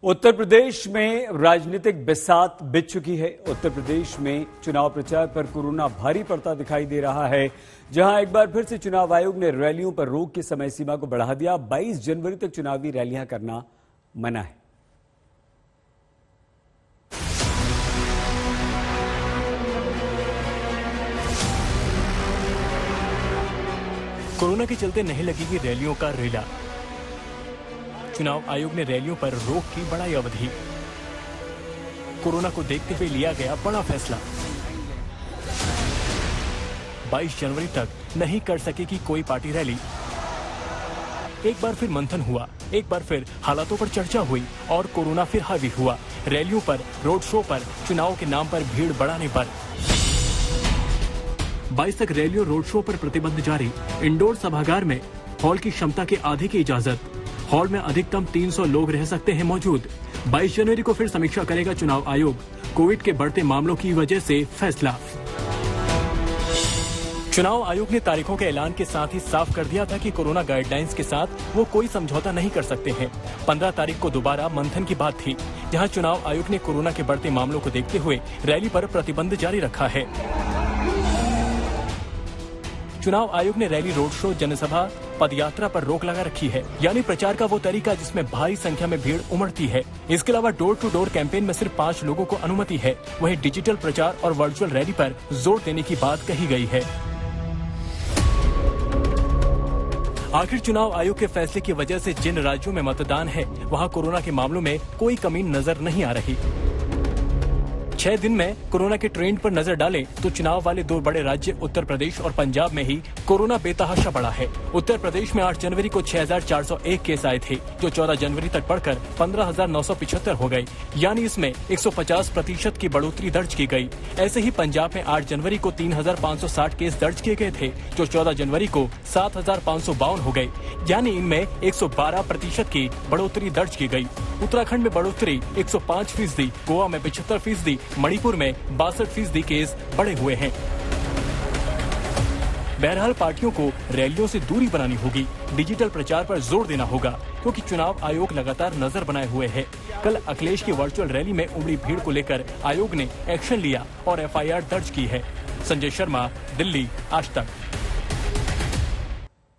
उत्तर प्रदेश में राजनीतिक बिसात बिछ चुकी है। उत्तर प्रदेश में चुनाव प्रचार पर कोरोना भारी पड़ता दिखाई दे रहा है, जहां एक बार फिर से चुनाव आयोग ने रैलियों पर रोक की समय सीमा को बढ़ा दिया। 22 जनवरी तक चुनावी रैलियां करना मना है। कोरोना के चलते नहीं लगेगी रैलियों का रेला। चुनाव आयोग ने रैलियों पर रोक की बढ़ाई अवधि। कोरोना को देखते हुए लिया गया बड़ा फैसला। 22 जनवरी तक नहीं कर सकेगी कोई पार्टी रैली। एक बार फिर मंथन हुआ, एक बार फिर हालातों पर चर्चा हुई और कोरोना फिर हावी हुआ। रैलियों पर, रोड शो पर, चुनाव के नाम पर भीड़ बढ़ाने पर 22 तक रैलियों रोड शो पर प्रतिबंध जारी। इंडोर सभागार में हॉल की क्षमता के आधे की इजाजत। हॉल में अधिकतम 300 लोग रह सकते हैं मौजूद। 22 जनवरी को फिर समीक्षा करेगा चुनाव आयोग। कोविड के बढ़ते मामलों की वजह से फैसला। चुनाव आयोग ने तारीखों के ऐलान के साथ ही साफ कर दिया था कि कोरोना गाइडलाइंस के साथ वो कोई समझौता नहीं कर सकते हैं। 15 तारीख को दोबारा मंथन की बात थी, जहां चुनाव आयोग ने कोरोना के बढ़ते मामलों को देखते हुए रैली पर प्रतिबंध जारी रखा है। चुनाव आयोग ने रैली, रोड शो, जनसभा, पदयात्रा पर रोक लगा रखी है, यानी प्रचार का वो तरीका जिसमें भारी संख्या में भीड़ उमड़ती है। इसके अलावा डोर टू डोर कैंपेन में सिर्फ 5 लोगों को अनुमति है। वहीं डिजिटल प्रचार और वर्चुअल रैली पर जोर देने की बात कही गई है। आखिर चुनाव आयोग के फैसले की वजह से जिन राज्यों में मतदान है, वहां कोरोना के मामलों में कोई कमी नजर नहीं आ रही। 6 दिन में कोरोना के ट्रेंड पर नजर डालें तो चुनाव वाले 2 बड़े राज्य उत्तर प्रदेश और पंजाब में ही कोरोना बेतहाशा बढ़ा है। उत्तर प्रदेश में 8 जनवरी को 6401 केस आए थे, जो 14 जनवरी तक बढ़कर 15975 हो गए, यानी इसमें 150% की बढ़ोतरी दर्ज की गई। ऐसे ही पंजाब में 8 जनवरी को 3560 केस दर्ज किए गए थे, जो 14 जनवरी को 7552 हो गए, यानी इनमें 112% की बढ़ोतरी दर्ज की गई। उत्तराखंड में बढ़ोतरी 105%, गोवा में 75%, मणिपुर में 62% केस बढ़े हुए हैं। बहरहाल पार्टियों को रैलियों से दूरी बनानी होगी, डिजिटल प्रचार पर जोर देना होगा, क्योंकि चुनाव आयोग लगातार नजर बनाए हुए है। कल अखिलेश की वर्चुअल रैली में उमड़ी भीड़ को लेकर आयोग ने एक्शन लिया और FIR दर्ज की है। संजय शर्मा, दिल्ली, आज तक।